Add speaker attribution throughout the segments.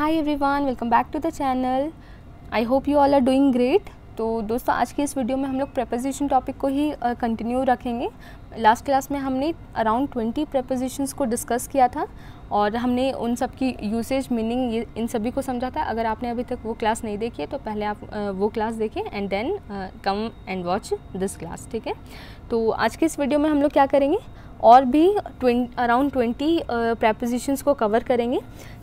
Speaker 1: Hi everyone, welcome back to the channel. I hope you all are doing great. तो दोस्तों, आज के इस वीडियो में हम लोग प्रेपोजिशन टॉपिक को ही कंटिन्यू रखेंगे। लास्ट क्लास में हमने अराउंड 20 प्रेपोजिशंस को डिस्कस किया था और हमने उन सब की यूसेज, मीनिंग, इन सभी को समझा था। अगर आपने अभी तक वो क्लास नहीं देखी है तो पहले आप वो क्लास देखें and then come and watch this class, ठीक है। तो आज के इस वीडियो में हम लोग क्या करेंगे, और भी अराउंड 20 प्रेपोजिशंस को कवर करेंगे,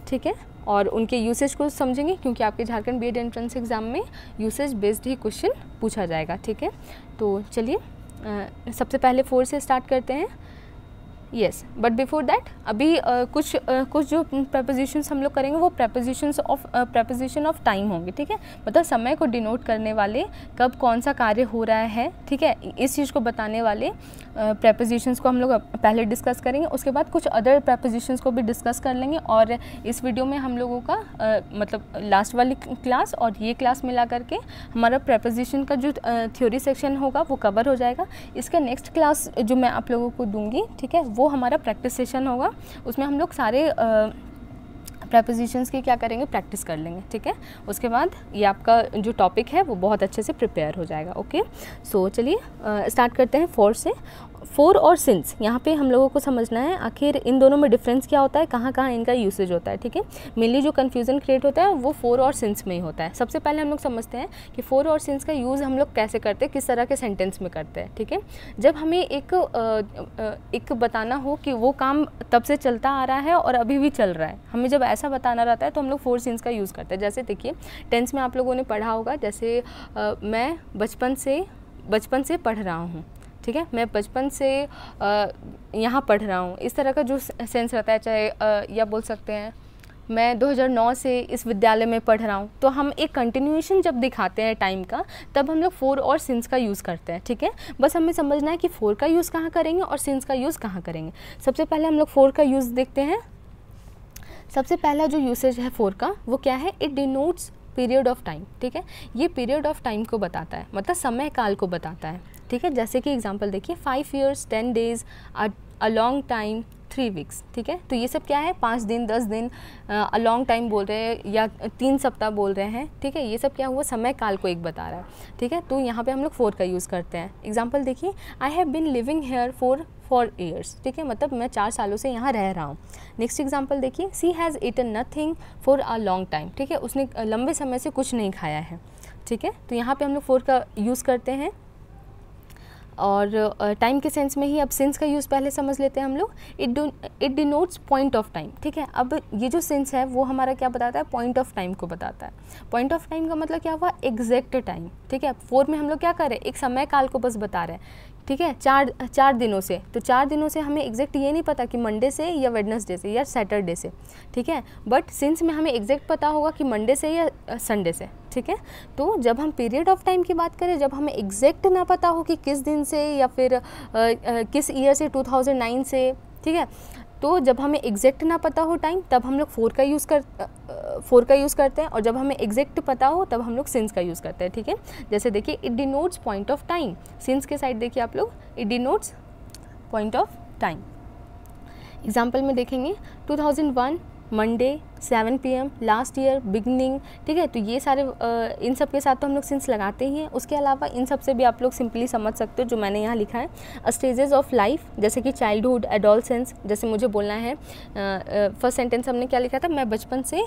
Speaker 1: ठीक है, और उनके यूसेज को समझेंगे, क्योंकि आपके झारखंड बीएड एंट्रेंस एग्ज़ाम में यूसेज बेस्ड ही क्वेश्चन पूछा जाएगा, ठीक है। तो चलिए सबसे पहले 4 से स्टार्ट करते हैं। येस, बट बिफोर दैट अभी कुछ जो प्रेपोजिशंस हम लोग करेंगे वो प्रेपोजिशन ऑफ टाइम होंगे, ठीक है। मतलब समय को डिनोट करने वाले, कब कौन सा कार्य हो रहा है, ठीक है, इस चीज़ को बताने वाले प्रेपोजिशंस को हम लोग पहले डिस्कस करेंगे। उसके बाद कुछ अदर प्रेपोजिशंस को भी डिस्कस कर लेंगे और इस वीडियो में हम लोगों का मतलब लास्ट वाली क्लास और ये क्लास मिला करके हमारा प्रेपोजिशन का जो थ्योरी सेक्शन होगा वो कवर हो जाएगा। इसका नेक्स्ट क्लास जो मैं आप लोगों को दूंगी, ठीक है, वो हमारा प्रैक्टिस सेशन होगा। उसमें हम लोग सारे प्रेपोजिशंस की क्या करेंगे, प्रैक्टिस कर लेंगे, ठीक है। उसके बाद ये आपका जो टॉपिक है वो बहुत अच्छे से प्रिपेयर हो जाएगा। ओके, सो चलिए स्टार्ट करते हैं 4 से। 4 और सिंस, यहाँ पे हम लोगों को समझना है आखिर इन दोनों में डिफरेंस क्या होता है, कहाँ कहाँ इनका यूसेज होता है, ठीक है। मेनली जो कन्फ्यूज़न क्रिएट होता है वो 4 और सिंस में ही होता है। सबसे पहले हम लोग समझते हैं कि 4 और सिंस का यूज़ हम लोग कैसे करते हैं, किस तरह के सेंटेंस में करते हैं, ठीक है। जब हमें एक बताना हो कि वो काम तब से चलता आ रहा है और अभी भी चल रहा है, हमें जब ऐसा बताना रहता है तो हम लोग 4 सिंस का यूज़ करते हैं। जैसे देखिए, टेंस में आप लोगों ने पढ़ा होगा, जैसे मैं बचपन से पढ़ रहा हूँ, ठीक है, मैं बचपन से यहाँ पढ़ रहा हूँ, इस तरह का जो सेंस रहता है। चाहे या बोल सकते हैं मैं 2009 से इस विद्यालय में पढ़ रहा हूँ। तो हम एक कंटिन्यूएशन जब दिखाते हैं टाइम का, तब हम लोग 4 और सिंस का यूज़ करते हैं, ठीक है। बस हमें समझना है कि 4 का यूज़ कहाँ करेंगे और सिंस का यूज़ कहाँ करेंगे। सबसे पहले हम लोग 4 का यूज़ देखते हैं। सबसे पहला जो यूसेज है 4 का वो क्या है, it denotes period of time, ठीक है। ये पीरियड ऑफ टाइम को बताता है, मतलब समय काल को बताता है, ठीक है। जैसे कि एग्जांपल देखिए, 5 years 10 days, अ लॉन्ग टाइम 3 weeks, ठीक है। तो ये सब क्या है, 5 दिन 10 दिन, अ लॉन्ग टाइम बोल रहे हैं या 3 सप्ताह बोल रहे हैं, ठीक है। ये सब क्या हुआ, समय काल को एक बता रहा है, ठीक है। तो यहाँ पे हम लोग 4 का यूज़ करते हैं। एग्जाम्पल देखिए, I have been living here for 4 years, ठीक है, मतलब मैं 4 सालों से यहाँ रह रहा हूँ। नेक्स्ट एग्जाम्पल देखिए, she has eaten nothing for a long time, ठीक है, उसने लंबे समय से कुछ नहीं खाया है, ठीक है। तो यहाँ पे हम लोग 4 का यूज़ करते हैं। और टाइम के सेंस में ही अब सिंस का यूज़ पहले समझ लेते हैं हम लोग। It denotes point of time, ठीक है। अब ये जो सिंस है वो हमारा क्या बताता है, पॉइंट ऑफ टाइम को बताता है। पॉइंट ऑफ टाइम का मतलब क्या हुआ, एग्जैक्ट टाइम, ठीक है। 4 में हम लोग क्या कर रहे हैं, एक समय काल को बस बता रहे हैं, ठीक है। 4 दिनों से, तो 4 दिनों से हमें एग्जैक्ट ये नहीं पता कि मंडे से या वेडनेसडे से या सैटरडे से, ठीक है। बट सिंस में हमें एग्जैक्ट पता होगा कि मंडे से या संडे से, ठीक है। तो जब हम पीरियड ऑफ टाइम की बात करें, जब हमें एग्जैक्ट ना पता हो कि किस दिन से या फिर किस ईयर से, 2009 से, ठीक है, तो जब हमें एग्जैक्ट ना पता हो टाइम, तब हम लोग 4 का यूज़ करते हैं। और जब हमें एग्जैक्ट पता हो तब हम लोग सिंस का यूज़ करते हैं, ठीक है। जैसे देखिए, it denotes point of time, since के साइड देखिए आप लोग, it denotes point of time. Example में देखेंगे, 2001 Monday 7 PM, last year, beginning, ठीक है। तो ये सारे इन सब के साथ तो हम लोग सिंस लगाते ही हैं। उसके अलावा इन सब से भी आप लोग सिंपली समझ सकते हो जो मैंने यहाँ लिखा है, स्टेजेस ऑफ लाइफ, जैसे कि चाइल्डहुड, एडोलसेंस। जैसे मुझे बोलना है, फर्स्ट सेंटेंस हमने क्या लिखा था, मैं बचपन से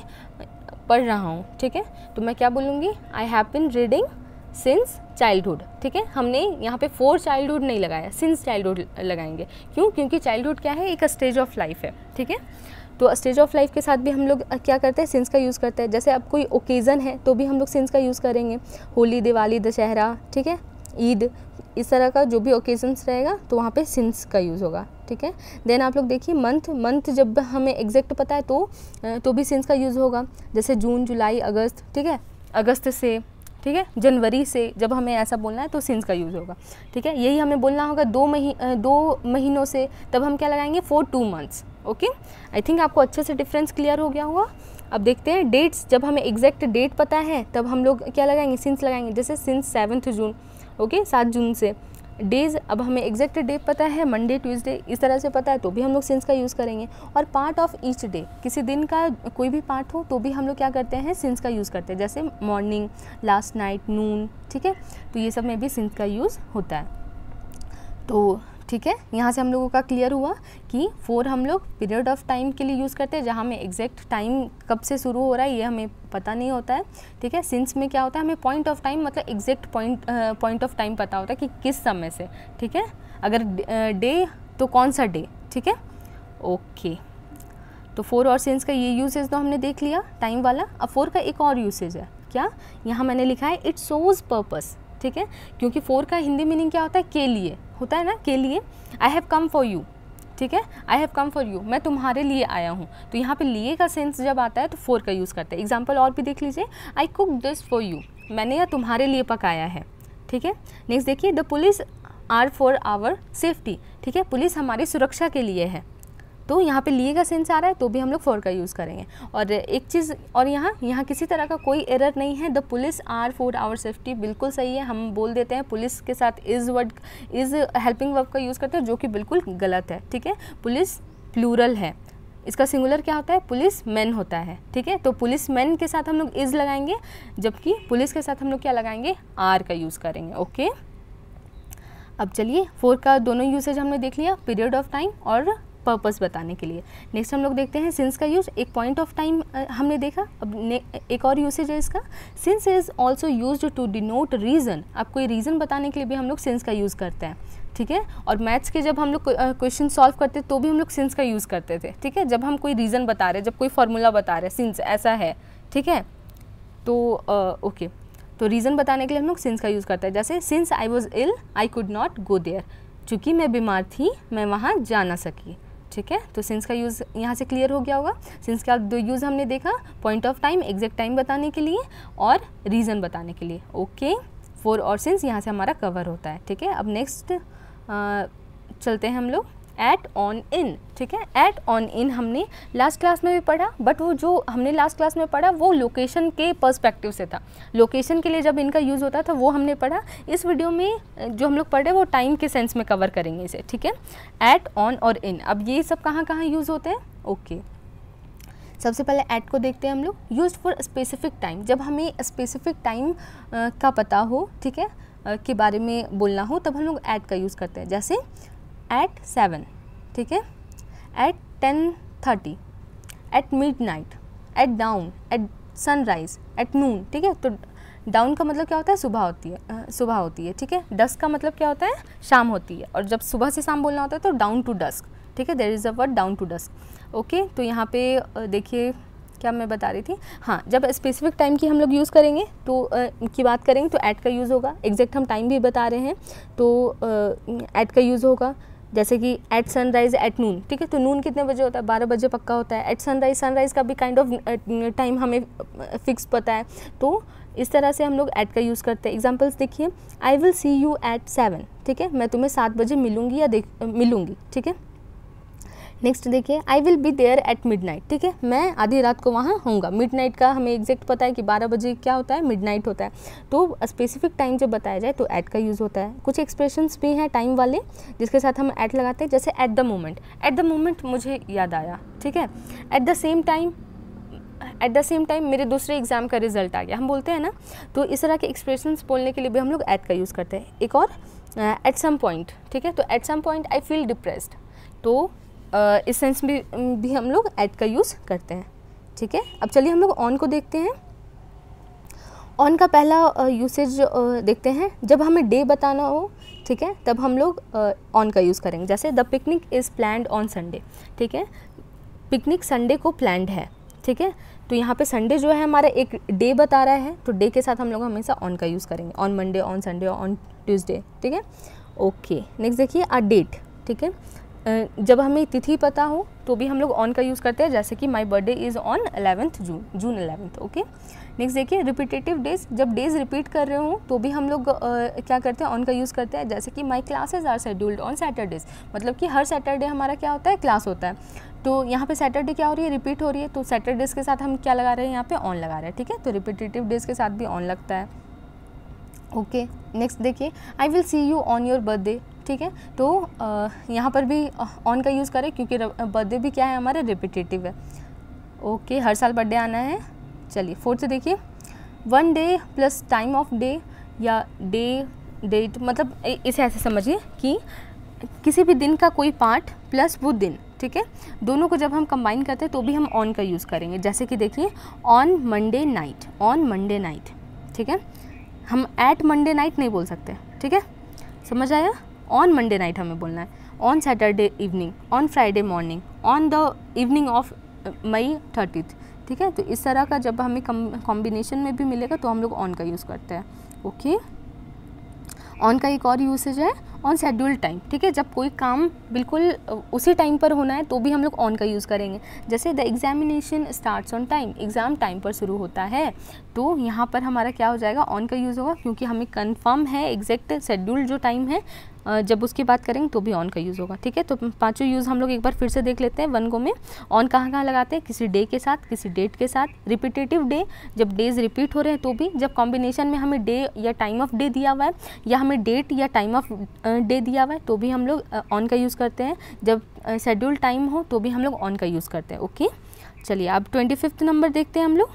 Speaker 1: पढ़ रहा हूँ, ठीक है। तो मैं क्या बोलूँगी, I have been reading since childhood, ठीक है। हमने यहाँ पे 4 चाइल्डहुड नहीं लगाया, सिंस चाइल्डहुड लगाएंगे। क्यों, क्योंकि चाइल्डहुड क्या है, एक स्टेज ऑफ लाइफ है, ठीक है। तो स्टेज ऑफ लाइफ के साथ भी हम लोग क्या करते हैं, सिंस का यूज़ करते हैं। जैसे अब कोई ओकेज़न है तो भी हम लोग सिंस का यूज़ करेंगे, होली, दिवाली, दशहरा, ठीक है, ईद, इस तरह का जो भी ओकेजन्स रहेगा तो वहाँ पे सिंस का यूज़ होगा, ठीक है। देन आप लोग देखिए, मंथ जब हमें एग्जैक्ट पता है तो भी सिंस का यूज़ होगा। जैसे जून, जुलाई, अगस्त, ठीक है, अगस्त से, ठीक है, जनवरी से, जब हमें ऐसा बोलना है तो सिंस का यूज़ होगा, ठीक है। यही हमें बोलना होगा 2 महीनों से, तब हम क्या लगाएंगे, for 2 months। Okay, I think आपको अच्छे से डिफरेंस क्लियर हो गया होगा। अब देखते हैं डेट्स, जब हमें एग्जैक्ट डेट पता है तब हम लोग क्या लगाएंगे, सिंस लगाएंगे। जैसे सिंस 7th जून, ओके, 7 जून से, डेज़, अब हमें एग्जैक्ट डे पता है, मंडे ट्यूसडे इस तरह से पता है, तो भी हम लोग सिंस का यूज़ करेंगे। और पार्ट ऑफ ईच डे, किसी दिन का कोई भी पार्ट हो तो भी हम लोग क्या करते हैं, सिंस का यूज़ करते हैं, जैसे मॉर्निंग, लास्ट नाइट, नून, ठीक है। तो ये सब में भी सिंस का यूज़ होता है। तो ठीक है, यहाँ से हम लोगों का क्लियर हुआ कि फॉर हम लोग पीरियड ऑफ टाइम के लिए यूज़ करते हैं, जहाँ हमें एग्जैक्ट टाइम कब से शुरू हो रहा है ये हमें पता नहीं होता है, ठीक है। सिंस में क्या होता है, हमें पॉइंट ऑफ टाइम मतलब एग्जैक्ट पॉइंट ऑफ टाइम पता होता है कि किस समय से, ठीक है। अगर डे तो कौन सा डे, ठीक है, ओके। तो फॉर और सिंस का ये यूसेज तो हमने देख लिया टाइम वाला। अब फॉर का एक और यूसेज है, क्या, यहाँ मैंने लिखा है इट शोज़ पर्पस, ठीक है, क्योंकि फॉर का हिंदी मीनिंग क्या होता है, के लिए होता है ना, के लिए। I have come for you, ठीक है, I have come for you, मैं तुम्हारे लिए आया हूँ। तो यहाँ पे लिए का सेंस जब आता है तो फॉर का यूज़ करते हैं। एग्जाम्पल और भी देख लीजिए, I cook this for you, मैंने यह तुम्हारे लिए पकाया है, ठीक है। नेक्स्ट देखिए, the police are for our safety, ठीक है, पुलिस हमारी सुरक्षा के लिए है। तो यहाँ पे लिए का सेंस आ रहा है तो भी हम लोग फॉर का यूज़ करेंगे। और एक चीज़ और, यहाँ किसी तरह का कोई एरर नहीं है, the police are for our safety बिल्कुल सही है। हम बोल देते हैं पुलिस के साथ इज़ हेल्पिंग वर्ब का यूज़ करते हैं, जो कि बिल्कुल गलत है, ठीक है। पुलिस प्लूरल है, इसका सिंगुलर क्या होता है, पुलिस मैन होता है, ठीक है। तो पुलिस मैन के साथ हम लोग इज़ लगाएंगे, जबकि पुलिस के साथ हम लोग क्या लगाएंगे, आर का यूज़ करेंगे, ओके। अब चलिए, फॉर का दोनों यूसेज हमने देख लिया, पीरियड ऑफ टाइम और पर्पस बताने के लिए। नेक्स्ट हम लोग देखते हैं सिंस का यूज। एक पॉइंट ऑफ टाइम हमने देखा, अब एक और यूसेज है इसका, since is also used to denote reason. अब कोई रीज़न बताने के लिए भी हम लोग सिंस का यूज़ करते हैं, ठीक है। और मैथ्स के जब हम लोग क्वेश्चन सॉल्व करते तो भी हम लोग सिंस का यूज़ करते थे, ठीक है। जब हम कोई रीज़न बता रहे, जब कोई फार्मूला बता रहे, सिंस ऐसा है, ठीक है, तो ओके, तो रीज़न बताने के लिए हम लोग सिंस का यूज़ करते हैं। जैसे since I was ill I could not go there, चूँकि मैं बीमार थी मैं वहाँ जा ना सकी, ठीक है। तो सिंस का यूज़ यहाँ से क्लियर हो गया होगा। सिंस का दो यूज़ हमने देखा, point of time exact time बताने के लिए और रीज़न बताने के लिए, ओके। फॉर और सिंस यहाँ से हमारा कवर होता है, ठीक है। अब नेक्स्ट चलते हैं हम लोग, एट, ऑन, इन, ठीक है। एट, ऑन, इन हमने लास्ट क्लास में भी पढ़ा, बट वो जो हमने लास्ट क्लास में पढ़ा वो लोकेशन के पर्सपेक्टिव से था। लोकेशन के लिए जब इनका यूज़ होता था वो हमने पढ़ा। इस वीडियो में जो हम लोग पढ़े वो टाइम के सेंस में कवर करेंगे इसे, ठीक है। एट, ऑन और इन, अब ये सब कहाँ कहाँ यूज़ होते हैं, ओके। सबसे पहले एट को देखते हैं हम लोग, यूज्ड फॉर स्पेसिफिक टाइम, जब हमें स्पेसिफिक टाइम का पता हो, ठीक है, के बारे में बोलना हो तब हम लोग एट का यूज़ करते हैं। जैसे एट 7, ठीक है, at 10:30, at midnight, at dawn, at sunrise, at noon, ठीक है। तो डाउन का मतलब क्या होता है, सुबह होती है, ठीक है। डस्क का मतलब क्या होता है, शाम होती है। और जब सुबह से शाम बोलना होता है तो डाउन टू डस्क, ठीक है, there is a word dawn to dusk, okay. तो यहाँ पे देखिए क्या मैं बता रही थी, हाँ, जब स्पेसिफिक टाइम की हम लोग यूज़ करेंगे तो की बात करेंगे तो एट का यूज़ होगा। एग्जैक्ट हम टाइम भी बता रहे हैं तो एट का यूज़ होगा। जैसे कि एट सनराइज़, एट नून, ठीक है। तो नून कितने बजे होता है, 12 बजे पक्का होता है। एट सनराइज़ का भी काइंड ऑफ टाइम हमें फिक्स पता है, तो इस तरह से हम लोग एट का यूज़ करते हैं। एग्जांपल्स देखिए, I will see you at 7, ठीक है, मैं तुम्हें 7 बजे मिलूंगी या मिलूंगी, ठीक है। नेक्स्ट देखिए, I will be there at midnight, ठीक है, मैं आधी रात को वहाँ होऊंगा। मिडनाइट का हमें एग्जैक्ट पता है कि 12 बजे क्या होता है, मिडनाइट होता है। तो स्पेसिफिक टाइम जब बताया जाए तो एट का यूज़ होता है। कुछ एक्सप्रेशंस भी हैं टाइम वाले जिसके साथ हम एट लगाते हैं, जैसे एट द मोमेंट मुझे याद आया, ठीक है। एट द सेम टाइम मेरे दूसरे एग्जाम का रिजल्ट आ गया, हम बोलते हैं ना। तो इस तरह के एक्सप्रेशंस बोलने के लिए भी हम लोग एट का यूज़ करते हैं। एक और एट सम पॉइंट, ठीक है, तो at some point I feel depressed, तो इस सेंस में भी हम लोग एट का यूज़ करते हैं, ठीक है। अब चलिए हम लोग ऑन को देखते हैं। ऑन का पहला यूसेज देखते हैं, जब हमें डे बताना हो, ठीक है, तब हम लोग ऑन का यूज़ करेंगे। जैसे the picnic is planned on Sunday, ठीक है, पिकनिक संडे को प्लान्ड है, ठीक है। तो यहाँ पे संडे जो है हमारा एक डे बता रहा है, तो डे के साथ हम लोग हमेशा ऑन का यूज़ करेंगे, on Monday, on Sunday, on Tuesday, ठीक है, ओके। नेक्स्ट देखिए, अ डेट, ठीक है, जब हमें तिथि पता हो तो भी हम लोग ऑन का यूज़ करते हैं। जैसे कि my birthday is on 11th June 11th, okay. Next देखिए, रिपीटेटिव डेज, जब डेज रिपीट कर रहे हो तो भी हम लोग क्या करते हैं, ऑन का यूज़ करते हैं। जैसे कि my classes are scheduled on Saturdays, मतलब कि हर सैटरडे हमारा क्या होता है, क्लास होता है। तो यहाँ पे सैटरडे क्या हो रही है, रिपीट हो रही है, तो सैटरडेज़ के साथ हम क्या लगा रहे हैं, यहाँ पे ऑन लगा रहे हैं, ठीक है। तो रिपीटेटिव डेज के साथ भी ऑन लगता है, ओके, नेक्स्ट देखिए, I will see you on your birthday, ठीक है। तो यहाँ पर भी ऑन का यूज़ करें क्योंकि बर्थडे भी क्या है हमारा, रिपीटेटिव है। ओके, हर साल बर्थडे आना है। चलिए फोर्थ से देखिए, one debt plus time of day या डे डेट, मतलब इसे ऐसे समझिए कि किसी भी दिन का कोई पार्ट प्लस वो दिन, ठीक है, दोनों को जब हम कंबाइन करते हैं तो भी हम ऑन का यूज़ करेंगे। जैसे कि देखिए, on Monday night, on Monday night, ठीक है, हम एट मंडे नाइट नहीं बोल सकते, ठीक है, समझ आया। ऑन मंडे नाइट हमें बोलना है, on Saturday evening, on Friday morning, on the evening of May 30th, ठीक है। तो इस तरह का जब हमें कॉम्बिनेशन में भी मिलेगा तो हम लोग ऑन का यूज़ करते हैं। ओके, ऑन का एक और यूसेज है ऑन शेड्यूल्ड टाइम, ठीक है, जब कोई काम बिल्कुल उसी टाइम पर होना है तो भी हम लोग ऑन का यूज़ करेंगे। जैसे the examination starts on time, exam time पर शुरू होता है, तो यहाँ पर हमारा क्या हो जाएगा, ऑन का यूज़ होगा क्योंकि हमें कंफर्म है एग्जैक्ट शेड्यूल जो टाइम है। जब उसकी बात करेंगे तो भी ऑन का यूज़ होगा, ठीक है। तो पांचों यूज़ हम लोग एक बार फिर से देख लेते हैं वन गो में। ऑन कहाँ कहाँ लगाते हैं, किसी डे के साथ, किसी डेट के साथ, रिपीटेटिव डे जब डेज रिपीट हो रहे हैं तो भी, जब कॉम्बिनेशन में हमें डे या टाइम ऑफ डे दिया हुआ है या हमें डेट या टाइम ऑफ डे दिया हुआ है तो भी हम लोग ऑन का यूज़ करते हैं। जब शेड्यूल टाइम हो तो भी हम लोग ऑन का यूज़ करते हैं। ओके, चलिए अब 25वां नंबर देखते हैं हम लोग,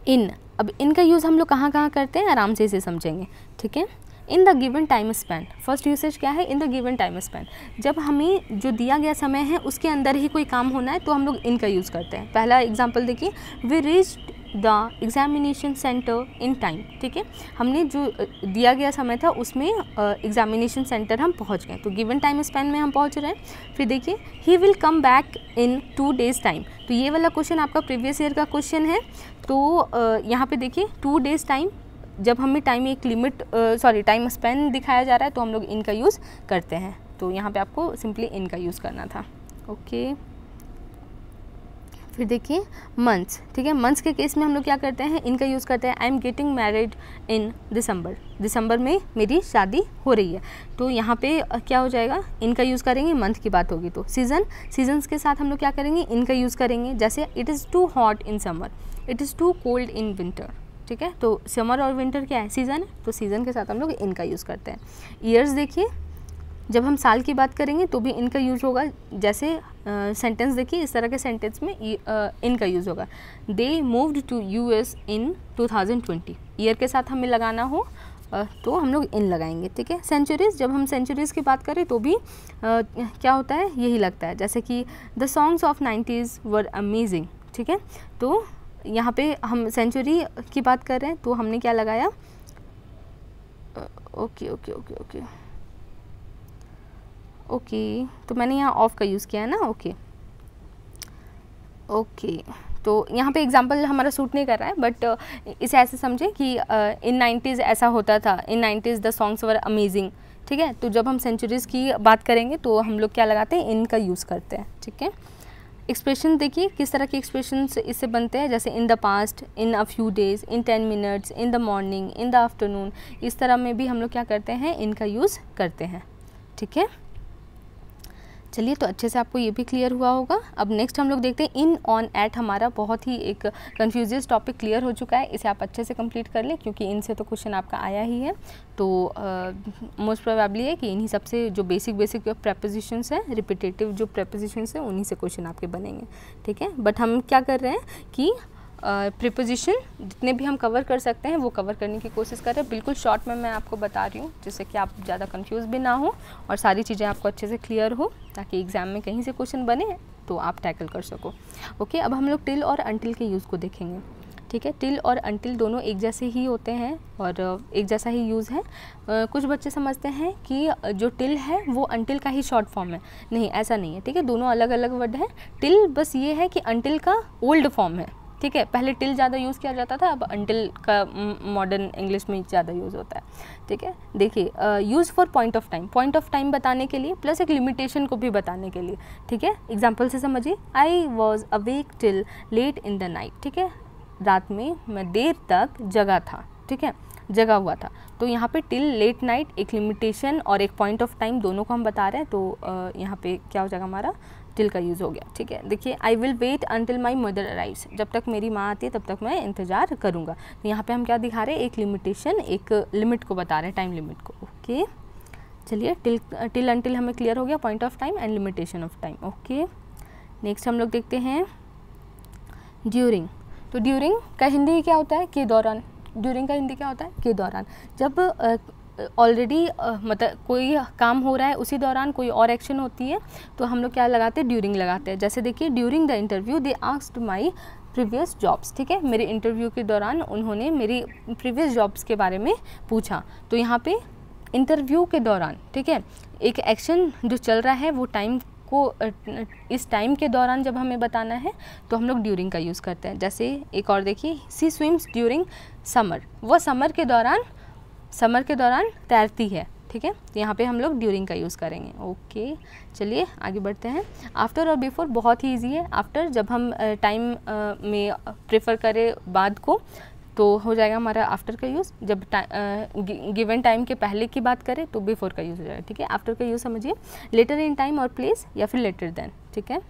Speaker 1: इन। अब इन का यूज़ हम लोग कहाँ कहाँ करते हैं, आराम से इसे समझेंगे, ठीक है। In the given time span, first usage क्या है, in the given time span, जब हमें जो दिया गया समय है उसके अंदर ही कोई काम होना है तो हम लोग इन का यूज़ करते हैं। पहला एग्जांपल देखिए, we reached the examination centre in time, ठीक है, हमने जो दिया गया समय था उसमें एग्जामिनेशन सेंटर हम पहुंच गए, तो गिवन टाइम स्पैन में हम पहुंच रहे हैं। फिर देखिए, he will come back in 2 days time, तो ये वाला क्वेश्चन आपका प्रीवियस ईयर का क्वेश्चन है। तो यहाँ पे देखिए 2 days टाइम, जब हमें टाइम एक लिमिट टाइम स्पैन दिखाया जा रहा है तो हम लोग इन का यूज़ करते हैं। तो यहाँ पे आपको सिंपली इन का यूज़ करना था। ओके, फिर देखिए मंथ्स, ठीक है, मंथ्स के केस में हम लोग क्या करते हैं, इनका यूज़ करते हैं। I am getting married in December, दिसंबर में मेरी शादी हो रही है, तो यहाँ पे क्या हो जाएगा, इनका यूज़ करेंगे, मंथ की बात होगी तो। सीज़न, सीजन्स के साथ हम लोग क्या करेंगे, इनका यूज़ करेंगे। जैसे it is too hot in summer, it is too cold in winter, ठीक है, तो समर और विंटर क्या है, सीज़न है, तो सीज़न के साथ हम लोग इनका यूज़ करते हैं। ईयर्स देखिए, जब हम साल की बात करेंगे तो भी इनका यूज़ होगा। जैसे सेंटेंस देखिए, इस तरह के सेंटेंस में इनका यूज़ होगा। They moved to US in 2020, year के साथ हमें लगाना हो तो हम लोग इन लगाएंगे, ठीक है। सेंचुरीज़, जब हम सेंचुरीज़ की बात करें तो भी क्या होता है, यही लगता है। जैसे कि the songs of 90s were amazing, ठीक है, तो यहाँ पे हम सेंचुरी की बात कर रहे हैं तो हमने क्या लगाया, okay okay okay okay okay, तो मैंने यहाँ ऑफ का यूज़ किया है ना। ओके ओके, तो यहाँ पे एग्जांपल हमारा सूट नहीं कर रहा है, बट इसे ऐसे समझे कि इन 90s ऐसा होता था, इन 90s the songs were amazing, ठीक है। तो जब हम सेंचुरीज़ की बात करेंगे तो हम लोग क्या लगाते हैं, इनका यूज़ करते हैं, ठीक है। एक्सप्रेशन देखिए, किस तरह के एक्सप्रेशन इससे बनते हैं, जैसे in the past, in a few days, in 10 minutes, in the morning, in the afternoon, इस तरह में भी हम लोग क्या करते हैं, इनका यूज़ करते हैं, ठीक है। चलिए, तो अच्छे से आपको ये भी क्लियर हुआ होगा। अब नेक्स्ट हम लोग देखते हैं इन, ऑन, एट। हमारा बहुत ही एक कन्फ्यूजियस टॉपिक क्लियर हो चुका है, इसे आप अच्छे से कंप्लीट कर लें क्योंकि इनसे तो क्वेश्चन आपका आया ही है। तो मोस्ट प्रोबेबली है कि इन्हीं सबसे जो बेसिक प्रेपोजिशंस हैं, रिपीटेटिव जो प्रेपोजिशंस हैं, उन्हीं से क्वेश्चन आपके बनेंगे, ठीक है। बट हम क्या कर रहे हैं कि प्रीपोजिशन जितने भी हम कवर कर सकते हैं वो कवर करने की कोशिश कर रहे हैं। बिल्कुल शॉर्ट में मैं आपको बता रही हूँ जिससे कि आप ज़्यादा कंफ्यूज भी ना हो और सारी चीज़ें आपको अच्छे से क्लियर हो, ताकि एग्ज़ाम में कहीं से क्वेश्चन बने तो आप टैकल कर सको। ओके, अब हम लोग टिल और अंटिल के यूज़ को देखेंगे, ठीक है। टिल और अंटिल दोनों एक जैसे ही होते हैं और एक जैसा ही यूज़ है। कुछ बच्चे समझते हैं कि जो टिल है वो अंटिल का ही शॉर्ट फॉर्म है, नहीं, ऐसा नहीं है, ठीक है। दोनों अलग अलग वर्ड हैं। टिल बस ये है कि अंटिल का ओल्ड फॉर्म है, ठीक है। पहले टिल ज़्यादा यूज़ किया जाता था, अब अंटिल का मॉडर्न इंग्लिश में ज़्यादा यूज़ होता है, ठीक है। देखिए, use for point of time, point of time बताने के लिए प्लस एक लिमिटेशन को भी बताने के लिए, ठीक है। एग्जाम्पल से समझिए, I was awake till late in the night, ठीक है, रात में मैं देर तक जगा था, ठीक है, जगा हुआ था। तो यहाँ पे टिल, लेट नाइट, एक लिमिटेशन और एक पॉइंट ऑफ टाइम दोनों को हम बता रहे हैं, तो यहाँ पे क्या हो जाएगा हमारा, टिल का यूज़ हो गया, ठीक है। देखिए I will wait until my mother arrives, जब तक मेरी माँ आती है तब तक मैं इंतज़ार करूँगा। तो यहाँ पे हम क्या दिखा रहे हैं, एक लिमिटेशन, एक लिमिट को बता रहे हैं, टाइम लिमिट को। ओके चलिए टिल अंटिल हमें क्लियर हो गया, point of time and limitation of time. Okay next हम लोग देखते हैं ड्यूरिंग। तो ड्यूरिंग का हिंदी क्या होता है, के दौरान। ड्यूरिंग का हिंदी क्या होता है, के दौरान। जब ऑलरेडी मतलब कोई काम हो रहा है उसी दौरान कोई और एक्शन होती है तो हम लोग क्या लगाते हैं, ड्यूरिंग लगाते हैं। जैसे देखिए during the interview they asked my previous jobs, ठीक है, मेरे इंटरव्यू के दौरान उन्होंने मेरी प्रीवियस जॉब्स के बारे में पूछा। तो यहाँ पे इंटरव्यू के दौरान, ठीक है, एक एक्शन जो चल रहा है वो टाइम को इस टाइम के दौरान जब हमें बताना है तो हम लोग ड्यूरिंग का यूज़ करते हैं। जैसे एक और देखिए, सी स्विम्स ड्यूरिंग समर, वह समर के दौरान तैरती है, ठीक है। तो यहाँ पे हम लोग ड्यूरिंग का यूज़ करेंगे। ओके चलिए आगे बढ़ते हैं। आफ्टर और बिफोर बहुत ही ईजी है। आफ्टर जब हम टाइम में प्रेफर करें बाद को तो हो जाएगा हमारा आफ्टर का यूज़। जब गिवन टाइम के पहले की बात करें तो बिफोर का यूज़ हो जाएगा, ठीक है। आफ्टर का यूज़ समझिए, लेटर इन टाइम और प्लेस या फिर लेटर देन, ठीक है।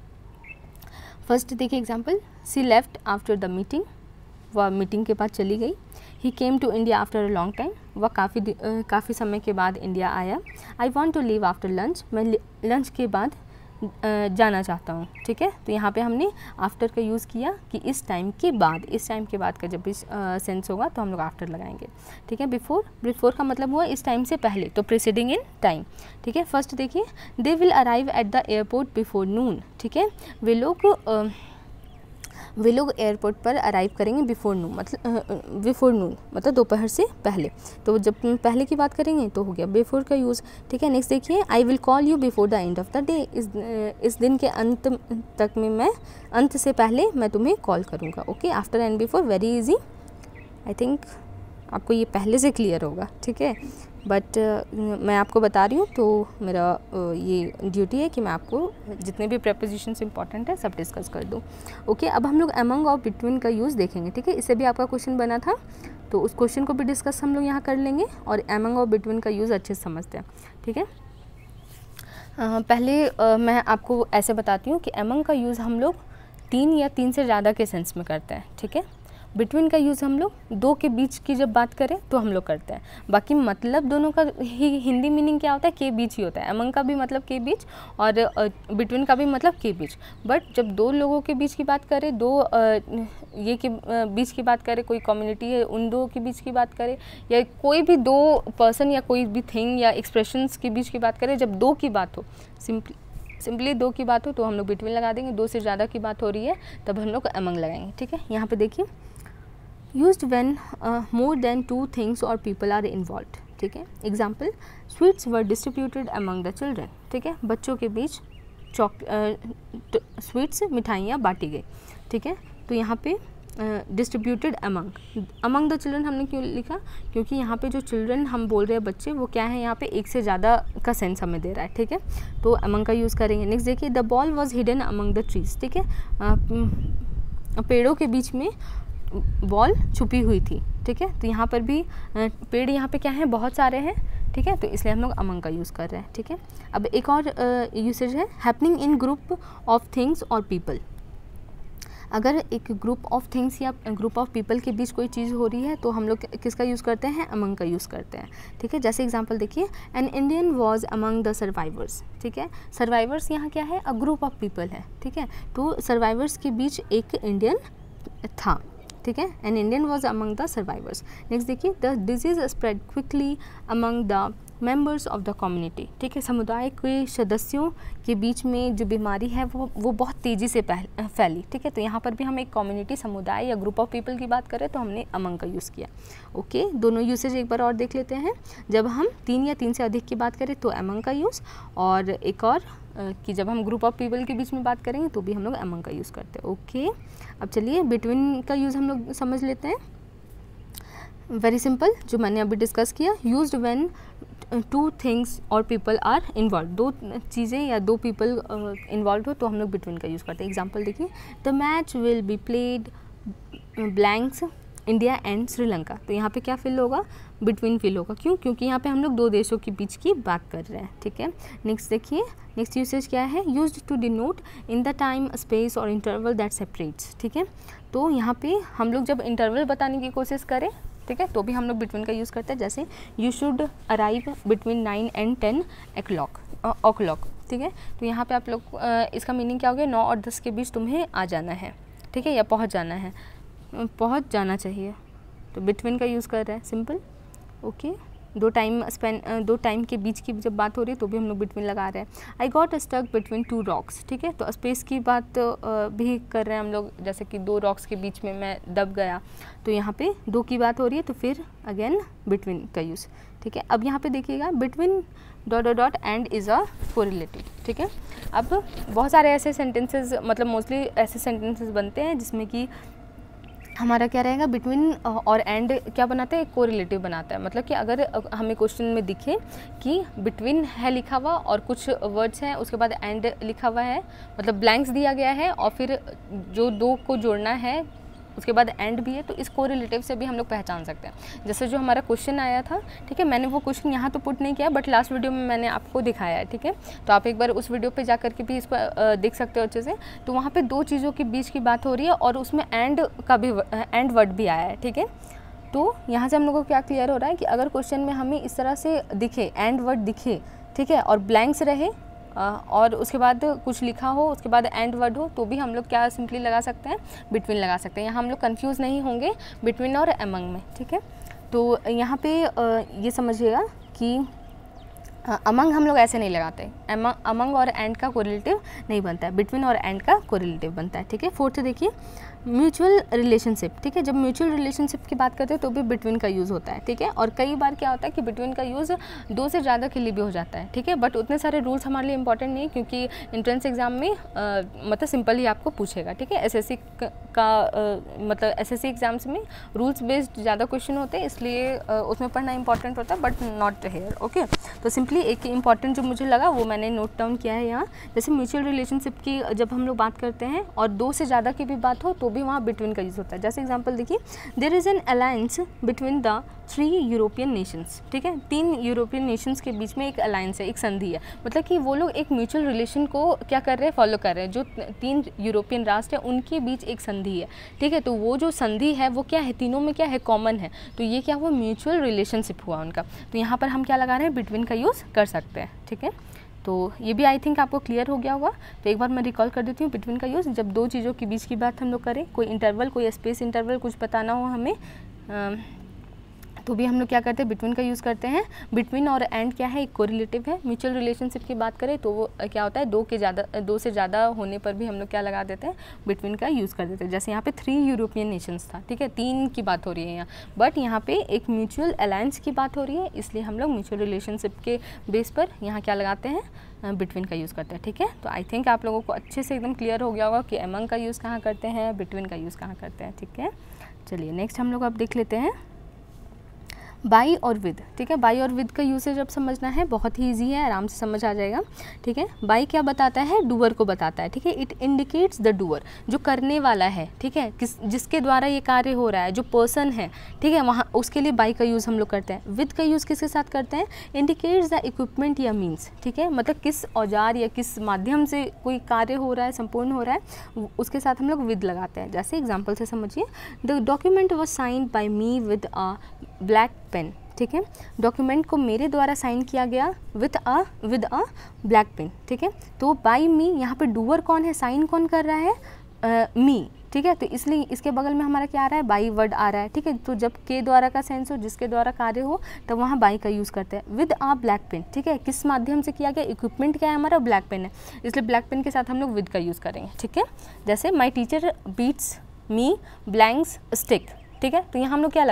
Speaker 1: फर्स्ट देखिए example, she left after the meeting, वह मीटिंग के बाद चली गई। He came to India after a long time, वह काफ़ी समय के बाद इंडिया आया। I want to leave after lunch, मैं लंच के बाद जाना चाहता हूँ, ठीक है। तो यहाँ पे हमने आफ्टर का यूज़ किया कि इस टाइम के बाद का जब भी सेंस होगा तो हम लोग आफ्टर लगाएंगे, ठीक है। बिफोर का मतलब हुआ इस टाइम से पहले, तो प्रीसीडिंग इन टाइम, ठीक है। फर्स्ट देखिए, they will arrive at the airport before noon, ठीक है। वे लोग एयरपोर्ट पर अराइव करेंगे बिफोर नून मतलब दोपहर से पहले। तो जब पहले की बात करेंगे तो हो गया बिफोर का यूज़, ठीक है। नेक्स्ट देखिए, I will call you before the end of the day, इस दिन के अंत से पहले मैं तुम्हें कॉल करूँगा। Okay after and before very easy, I think आपको ये पहले से क्लियर होगा, ठीक है। बट मैं आपको बता रही हूँ तो मेरा ये ड्यूटी है कि मैं आपको जितने भी प्रेपोजिशंस इंपॉर्टेंट है सब डिस्कस कर दूँ। ओके अब हम लोग अमंग और बिटवीन का यूज़ देखेंगे, ठीक है। इससे भी आपका क्वेश्चन बना था तो उस क्वेश्चन को भी डिस्कस हम लोग यहाँ कर लेंगे और अमंग और बिटवीन का यूज़ अच्छे से समझते हैं, ठीक है। पहले मैं आपको ऐसे बताती हूँ कि अमंग का यूज़ हम लोग 3 या 3 से ज़्यादा के सेंस में करते हैं, ठीक है। बिटवीन का यूज़ हम लोग 2 के बीच की जब बात करें तो हम लोग करते हैं। बाकी मतलब दोनों का ही हिंदी मीनिंग क्या होता है, के बीच ही होता है। अमंग का भी मतलब के बीच और बिटवीन का भी मतलब के बीच। बट जब 2 लोगों के बीच की बात करें, ये के बीच की बात करें, कोई कम्युनिटी है उन 2 के बीच की बात करें, या कोई भी 2 पर्सन या कोई भी थिंग या एक्सप्रेशंस के बीच की बात करें, जब 2 की बात हो, सिंपली 2 की बात हो तो हम लोग बिटवीन लगा देंगे। 2 से ज़्यादा की बात हो रही है तब हम लोग अमंग लगाएंगे, ठीक है। यहाँ पे देखिए, used when more than 2 things or people are involved, ठीक है। Example, sweets were distributed among the children, ठीक है। बच्चों के बीच स्वीट्स मिठाइयाँ बांटी गई, ठीक है। तो यहाँ पे डिस्ट्रीब्यूटेड अमंग द चिल्ड्रन हमने क्यों लिखा, क्योंकि यहाँ पे जो चिल्ड्रन हम बोल रहे हैं बच्चे, वो क्या है, यहाँ पे 1 से ज़्यादा का सेंस हमें दे रहा है, ठीक है। तो अमंग का यूज़ करेंगे। नेक्स्ट देखिए, the ball was hidden among the trees, ठीक है। पेड़ों के बीच में बॉल छुपी हुई थी, ठीक है। तो यहाँ पर भी पेड़ यहाँ पे क्या है, बहुत सारे हैं, ठीक है। तो इसलिए हम लोग अमंग का यूज़ कर रहे हैं, ठीक है। अब एक और यूसेज है, happening in group of things और पीपल। अगर एक ग्रुप ऑफ थिंग्स या ग्रुप ऑफ पीपल के बीच कोई चीज़ हो रही है तो हम लोग किसका यूज़ करते हैं, अमंग का यूज़ करते हैं, ठीक है। जैसे एग्जांपल देखिए, N Indian was among the survivors, ठीक है। सर्वाइवर्स यहाँ क्या है, अ ग्रुप ऑफ पीपल है, ठीक है। तो सर्वाइवर्स के बीच एक इंडियन था, ठीक है। An Indian was among the survivors. Next देखिए, the disease spread quickly among the members of the community, ठीक है। समुदाय के सदस्यों के बीच में जो बीमारी है वो बहुत तेज़ी से फैली, ठीक है। तो यहाँ पर भी हम एक कम्युनिटी, समुदाय या ग्रुप ऑफ पीपल की बात करें तो हमने अमंग का यूज़ किया। ओके दोनों यूसेज एक बार और देख लेते हैं। जब हम 3 या 3 से अधिक की बात करें तो अमंग का यूज़, और एक और कि जब हम ग्रुप ऑफ पीपल के बीच में बात करेंगे तो भी हम लोग अमंग का यूज़ करते हैं। ओके अब चलिए बिटवीन का यूज़ हम लोग समझ लेते हैं। वेरी सिंपल, जो मैंने अभी डिस्कस किया, यूज्ड व्हेन 2 थिंग्स और पीपल आर इन्वॉल्व, 2 चीज़ें या 2 पीपल इन्वॉल्व हो तो हम लोग बिटवीन का यूज़ करते हैं। एग्जाम्पल देखिए, the match will be played blanks India and Sri Lanka, तो यहाँ पे क्या फिल होगा, बिटवीन फिल होगा। क्यों? क्योंकि यहाँ पे हम लोग दो देशों के बीच की बात कर रहे हैं, ठीक है। नेक्स्ट देखिए, नेक्स्ट यूसेज क्या है, used to denote in the time space और इंटरवल दैट सेपरेट्स, ठीक है। तो यहाँ पे हम लोग जब इंटरवल बताने की कोशिश करें, ठीक है, तो भी हम लोग बिटवीन का यूज़ करते हैं। जैसे you should arrive between 9 and 10 o'clock, ठीक है। तो यहाँ पे आप लोग इसका मीनिंग क्या हो गया, 9 और 10 के बीच तुम्हें आ जाना है, ठीक है, या पहुँच जाना है, पहुँच जाना चाहिए, तो बिटवीन का यूज़ कर रहे हैं, सिंपल। ओके, दो टाइम के बीच की जब बात हो रही है तो भी हम लोग बिटवीन लगा रहे हैं। I got stuck between 2 rocks, ठीक है, तो स्पेस की बात भी कर रहे हैं हम लोग, जैसे कि 2 रॉक्स के बीच में मैं दब गया, तो यहाँ पे 2 की बात हो रही है, तो फिर अगेन बिटवीन का यूज़, ठीक है। अब यहाँ पे देखिएगा, between ... and is a correlative, ठीक है। अब बहुत सारे ऐसे सेंटेंसेस, मतलब मोस्टली ऐसे सेंटेंसेस बनते हैं जिसमें कि हमारा क्या रहेगा, बिटवीन और एंड क्या बनाता है, कोरिलेटिव बनाता है। मतलब कि अगर हमें क्वेश्चन में दिखे कि बिटवीन है लिखा हुआ और कुछ वर्ड्स हैं, उसके बाद एंड लिखा हुआ है, मतलब ब्लैंक्स दिया गया है और फिर जो 2 को जोड़ना है उसके बाद एंड भी है, तो इस कोरिलेटिव से भी हम लोग पहचान सकते हैं। जैसे जो हमारा क्वेश्चन आया था, ठीक है, मैंने वो क्वेश्चन यहाँ तो पुट नहीं किया, बट लास्ट वीडियो में मैंने आपको दिखाया है, ठीक है। तो आप एक बार उस वीडियो पे जा करके भी इसको देख सकते हो अच्छे से। तो वहाँ पे 2 चीज़ों के बीच की बात हो रही है और उसमें एंड का भी एंड वर्ड भी आया है, ठीक है। तो यहाँ से हम लोग को क्या क्लियर हो रहा है कि अगर क्वेश्चन में हमें इस तरह से दिखे, एंड वर्ड दिखे, ठीक है, और ब्लैंक्स रहे और उसके बाद कुछ लिखा हो, उसके बाद एंड वर्ड हो, तो भी हम लोग क्या सिंपली लगा सकते हैं, बिटवीन लगा सकते हैं। यहाँ हम लोग कंफ्यूज नहीं होंगे बिटवीन और अमंग में, ठीक है। तो यहाँ पे ये समझिएगा कि अमंग हम लोग ऐसे नहीं लगाते, अमंग और एंड का कोरिलेटिव नहीं बनता है, बिटवीन और एंड का कोरिलेटिव बनता है, ठीक है। 4th देखिए, म्यूचुअल रिलेशनशिप, ठीक है। जब म्यूचुअल रिलेशनशिप की बात करते हैं तो भी बिटवीन का यूज़ होता है, ठीक है। और कई बार क्या होता है कि बिटवीन का यूज़ 2 से ज़्यादा के लिए भी हो जाता है, ठीक है। बट उतने सारे रूल्स हमारे लिए इंपॉर्टेंट नहीं है, क्योंकि एंट्रेंस एग्जाम में मतलब सिंपल ही आपको पूछेगा, ठीक है। एसएससी मतलब एसएससी एग्जाम्स में रूल्स बेस्ड ज़्यादा क्वेश्चन होते हैं, इसलिए उसमें पढ़ना इंपॉर्टेंट होता है, बट नॉट हेयर, ओके। तो सिंपली एक इंपॉर्टेंट जो मुझे लगा वो मैंने नोट डाउन किया है यहाँ। जैसे म्यूचुअल रिलेशनशिप की जब हम लोग बात करते हैं और 2 से ज़्यादा की भी बात हो तो भी वहाँ बिटवीन का यूज़ होता है। जैसे एग्जांपल देखिए, there is an alliance between the 3 European nations, ठीक है। 3 यूरोपियन नेशंस के बीच में एक अलायंस है, एक संधि है। मतलब कि वो लोग एक म्यूचुअल रिलेशन को क्या कर रहे हैं, फॉलो कर रहे हैं। जो 3 यूरोपियन राष्ट्र है उनके बीच एक संधि है, ठीक है। तो वो जो संधि है वो क्या है, तीनों में क्या है, कॉमन है। तो ये क्या हुआ, म्यूचुअल रिलेशनशिप हुआ उनका। तो यहाँ पर हम क्या लगा रहे हैं, बिटवीन का यूज़ कर सकते हैं, ठीक है। तो ये भी आई थिंक आपको क्लियर हो गया होगा। तो एक बार मैं रिकॉल कर देती हूँ, बिटवीन का यूज़ जब 2 चीज़ों के बीच की बात हम लोग करें, कोई इंटरवल, कोई स्पेस इंटरवल कुछ बताना हो हमें, तो भी हम लोग क्या करते हैं, बिटवीन का यूज़ करते हैं। बिटवीन और एंड क्या है, एक कोरिलेटिव है। म्यूचुअल रिलेशनशिप की बात करें तो वो क्या होता है, 2 से ज़्यादा होने पर भी हम लोग क्या लगा देते हैं, बिटवीन का यूज़ कर देते हैं। जैसे यहाँ पे 3 यूरोपियन नेशंस था, ठीक है, 3 की बात हो रही है यहाँ, बट यहाँ पे एक म्यूचुअल अलायंस की बात हो रही है, इसलिए हम लोग म्यूचुअल रिलेशनशिप के बेस पर यहाँ क्या लगाते हैं, बिटवीन का यूज़ करते हैं, ठीक है। तो आई थिंक आप लोगों को अच्छे से एकदम क्लियर हो गया होगा कि अमंग का यूज़ कहाँ करते हैं, बिटवीन का यूज़ कहाँ करते हैं, ठीक है। चलिए नेक्स्ट हम लोग अब देख लेते हैं बाई और विद, ठीक है। बाई और विद का यूसेज अब समझना है, बहुत ही इजी है, आराम से समझ आ जाएगा, ठीक है। बाई क्या बताता है, डूअर को बताता है, ठीक है। इट इंडिकेट्स द डूअर, जो करने वाला है, ठीक है, जिसके द्वारा ये कार्य हो रहा है, जो पर्सन है, ठीक है, वहाँ उसके लिए बाई का यूज़ हम लोग करते हैं। विद का यूज़ किसके साथ करते हैं, इंडिकेट्स द इक्विपमेंट या मीन्स, ठीक है, मतलब किस औजार या किस माध्यम से कोई कार्य हो रहा है, संपूर्ण हो रहा है, उसके साथ हम लोग विद लगाते हैं। जैसे एग्जाम्पल से समझिए, the document was signed by me with a black pen, ठीक है। डॉक्यूमेंट को मेरे द्वारा साइन किया गया विद अ ब्लैक पेन, ठीक है। तो बाय मी, यहाँ पे डूअर कौन है, साइन कौन कर रहा है, मी, ठीक है। तो इसलिए इसके बगल में हमारा क्या आ रहा है, बाई वर्ड आ रहा है, ठीक है। तो जब के द्वारा का सेंस हो, जिसके द्वारा कार्य हो, तब वहाँ बाई का यूज़ करते हैं। विद अ ब्लैक पेन, ठीक है, किस माध्यम से किया गया, इक्विपमेंट क्या है हमारा, ब्लैक पेन है, इसलिए ब्लैक पेन के साथ हम लोग विद का यूज़ करेंगे, ठीक है। जैसे my teacher beats me blanks stick, ठीक है। तो यहाँ हम लोग क्या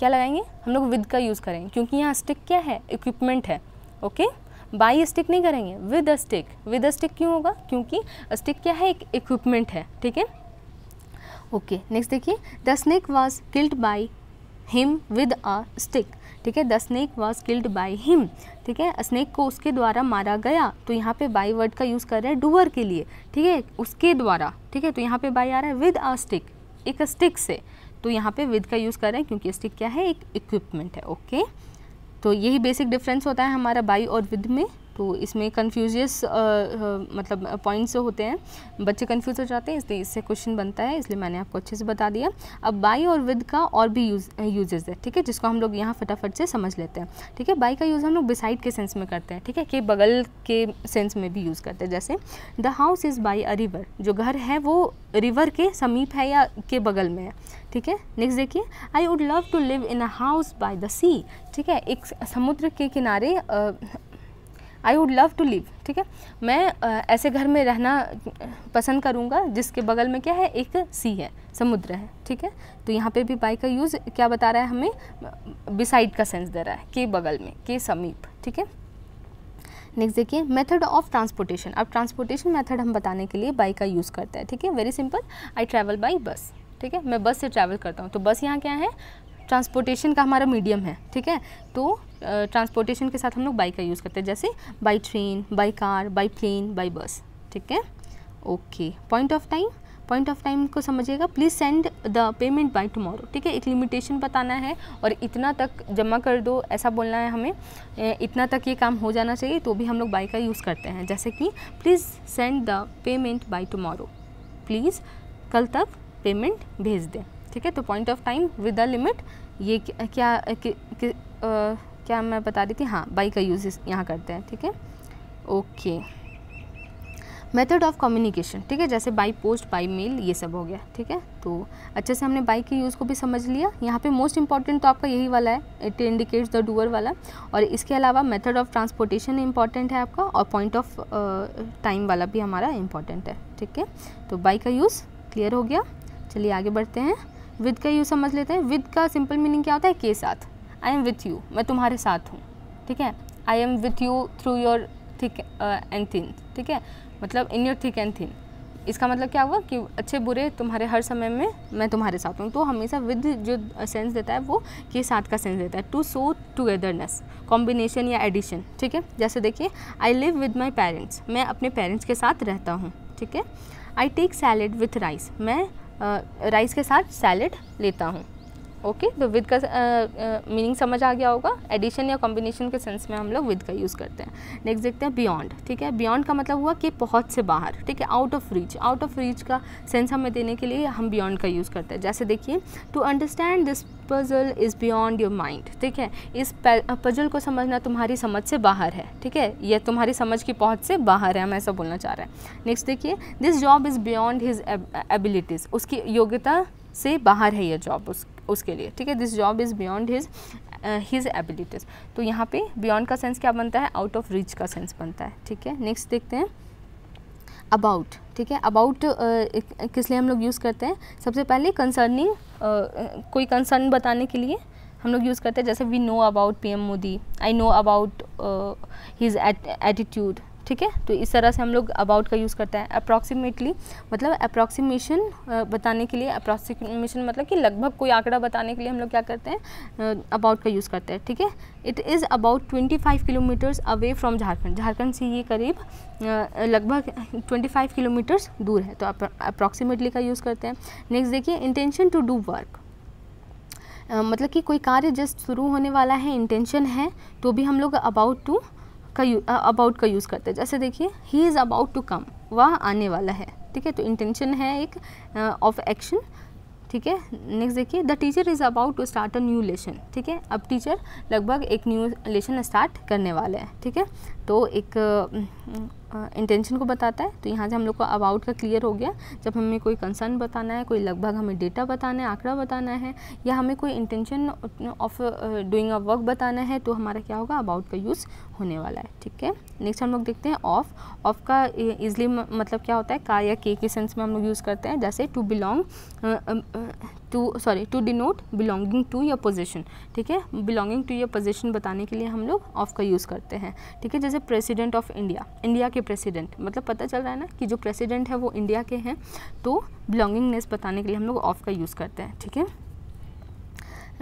Speaker 1: लगाएंगे, हम लोग विद का यूज़ करेंगे, क्योंकि यहाँ स्टिक क्या है, इक्विपमेंट है, ओके। बाई स्टिक नहीं करेंगे, with a stick. With a stick क्यों होगा, क्योंकि स्टिक क्या है, एक इक्विपमेंट है, ठीक है। ओके नेक्स्ट देखिए, the snake was killed by him with a stick, ठीक है। The snake was killed by him, ठीक है, स्नेक को उसके द्वारा मारा गया। तो यहाँ पे बाई वर्ड का यूज़ कर रहे हैं डूअर के लिए, ठीक है, उसके द्वारा, ठीक है। तो यहाँ पे बाई आ रहा है विद अ स्टिक, एक स्टिक से, तो यहाँ पे विद का यूज़ कर रहे हैं क्योंकि स्टिक क्या है, एक इक्विपमेंट है। ओके, तो यही बेसिक डिफरेंस होता है हमारा बाई और विद में। तो इसमें कन्फ्यूजियस मतलब पॉइंट्स होते हैं, बच्चे कंफ्यूज हो जाते हैं, इसलिए इससे क्वेश्चन बनता है, इसलिए मैंने आपको अच्छे से बता दिया। अब बाई और विद का और भी यूजेस है, ठीक है, जिसको हम लोग यहाँ फटाफट से समझ लेते हैं। ठीक है, बाई का यूज़ हम लोग बिसाइड के सेंस में करते हैं, ठीक है, कि बगल के सेंस में भी यूज़ करते हैं। जैसे the house is by a river, जो घर है वो रिवर के समीप है या के बगल में है। ठीक है, नेक्स्ट देखिए, I would love to live in a house by the sea. ठीक है, एक समुद्र के किनारे I would love to live, ठीक है, मैं ऐसे घर में रहना पसंद करूँगा जिसके बगल में क्या है, एक सी है, समुद्र है। ठीक है, तो यहाँ पे भी बाई का यूज़ क्या बता रहा है हमें, बिसाइड का सेंस दे रहा है, के बगल में, के समीप। ठीक है, नेक्स्ट देखिए, मेथड ऑफ ट्रांसपोर्टेशन। अब ट्रांसपोर्टेशन मेथड हम बताने के लिए बाई का यूज़ करते हैं। ठीक है, very simple, I travel by bus. ठीक है, मैं बस से ट्रैवल करता हूँ, तो बस यहाँ क्या है, ट्रांसपोर्टेशन का हमारा मीडियम है। ठीक है, तो ट्रांसपोर्टेशन के साथ हम लोग बाई का यूज़ करते हैं, जैसे by train, by car, by plane, by bus. ठीक है, okay, point of time, point of time को समझिएगा, please send the payment by tomorrow. ठीक है, एक लिमिटेशन बताना है और इतना तक जमा कर दो, ऐसा बोलना है हमें, इतना तक ये काम हो जाना चाहिए, तो भी हम लोग बाय का यूज़ करते हैं। जैसे कि please send the payment by tomorrow, please कल तक पेमेंट भेज दें। ठीक है, तो point of time with the limit, ये क्या मैं बता रही थी, हाँ, बाई का यूज़ यहाँ करते हैं। ठीक है, ओके, मेथड ऑफ कम्युनिकेशन। ठीक है, जैसे बाई पोस्ट, बाई मेल, ये सब हो गया। ठीक है, तो अच्छे से हमने बाई के यूज़ को भी समझ लिया। यहाँ पे मोस्ट इंपॉर्टेंट तो आपका यही वाला है, इट इंडिकेट्स द डूअर वाला, और इसके अलावा मेथड ऑफ ट्रांसपोर्टेशन इंपॉर्टेंट है आपका, और पॉइंट ऑफ टाइम वाला भी हमारा इंपॉर्टेंट है। ठीक है, तो बाई का यूज़ क्लियर हो गया। चलिए आगे बढ़ते हैं, विद का यूज़ समझ लेते हैं। विद का सिंपल मीनिंग क्या होता है, के साथ। आई एम विथ यू, मैं तुम्हारे साथ हूँ। ठीक है, I am with you through your thick and thin. ठीक है, मतलब in your thick and thin, इसका मतलब क्या हुआ कि अच्छे बुरे तुम्हारे हर समय में मैं तुम्हारे साथ हूँ। तो हमेशा विद जो सेंस देता है वो के साथ का सेंस देता है, टू शो टुगेदरनेस, कॉम्बिनेशन या एडिशन। ठीक है, जैसे देखिए, I live with my parents, मैं अपने पेरेंट्स के साथ रहता हूँ। ठीक है, I take salad with rice, मैं राइस के साथ सैलेड लेता हूँ। ओके, तो विद का मीनिंग समझ आ गया होगा, एडिशन या कॉम्बिनेशन के सेंस में हम लोग विद का यूज़ करते हैं। नेक्स्ट देखते हैं बियॉन्ड। ठीक है, बियॉन्ड का मतलब हुआ कि पहुंच से बाहर। ठीक है, out of reach, out of reach का सेंस हमें देने के लिए हम बियॉन्ड का यूज़ करते हैं। जैसे देखिए, to understand this puzzle is beyond your mind. ठीक है, इस पजल को समझना तुम्हारी समझ से बाहर है। ठीक है, यह तुम्हारी समझ की पहुँच से बाहर है, हम ऐसा बोलना चाह रहे हैं। नेक्स्ट देखिए, this job is beyond his abilities, उसकी योग्यता से बाहर है यह जॉब उसके लिए। ठीक है, this job is beyond his abilities. तो यहाँ पे बियॉन्ड का सेंस क्या बनता है, आउट ऑफ रीच का सेंस बनता है। ठीक है, नेक्स्ट देखते हैं अबाउट। ठीक है, अबाउट किस लिए हम लोग यूज़ करते हैं, सबसे पहले कंसर्निंग, कोई कंसर्न बताने के लिए हम लोग यूज़ करते हैं। जैसे we know about PM Modi, I know about his attitude. ठीक है, तो इस तरह से हम लोग अबाउट का यूज़ करते हैं। अप्रॉक्सीमेटली मतलब अप्रॉक्सीमेशन बताने के लिए, अप्रॉक्सीमेशन मतलब कि लगभग कोई आंकड़ा बताने के लिए हम लोग क्या करते हैं, अबाउट का यूज़ करते हैं। ठीक है, it is about 25 kilometres away from Jharkhand, Jharkhand से ये करीब लगभग 25 किलोमीटर्स दूर है, तो अप्रॉक्सीमेटली का यूज़ करते हैं। नेक्स्ट देखिए, इंटेंशन टू डू वर्क, मतलब कि कोई कार्य जस्ट शुरू होने वाला है, इंटेंशन है, तो भी हम लोग अबाउट का यूज़ करते हैं। जैसे देखिए, he is about to come, वह आने वाला है। ठीक है, तो इंटेंशन है एक ऑफ एक्शन। ठीक है, नेक्स्ट देखिए, the teacher is about to start a new lesson. ठीक है, अब टीचर लगभग एक न्यू लेसन स्टार्ट करने वाले हैं। ठीक है, तो एक इंटेंशन को बताता है। तो यहाँ से हम लोग को अबाउट का क्लियर हो गया। जब हमें कोई कंसर्न बताना है, कोई लगभग हमें डेटा बताना है, आंकड़ा बताना है, या हमें कोई intention of doing a work बताना है, तो हमारा क्या होगा, अबाउट का यूज़ होने वाला है। ठीक है, नेक्स्ट हम लोग देखते हैं ऑफ। ऑफ का ईजिली मतलब क्या होता है, का या के सेंस में हम लोग यूज़ करते हैं। जैसे to belong to denote belonging to your position. ठीक है, बिलोंगिंग टू योर पोजीशन बताने के लिए हम लोग ऑफ का यूज़ करते हैं। ठीक है, जैसे प्रेसिडेंट ऑफ इंडिया, इंडिया के प्रेसिडेंट, मतलब पता चल रहा है ना कि जो प्रेसिडेंट है वो इंडिया के हैं, तो बिलोंगिंगनेस बताने के लिए हम लोग ऑफ का यूज़ करते हैं। ठीक है,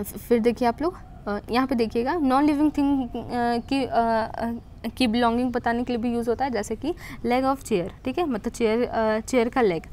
Speaker 1: फिर देखिए आप लोग यहाँ पे देखिएगा, नॉन लिविंग थिंग की बिलोंगिंग बताने के लिए भी यूज़ होता है। जैसे कि लेग ऑफ चेयर। ठीक है, मतलब चेयर का लेग।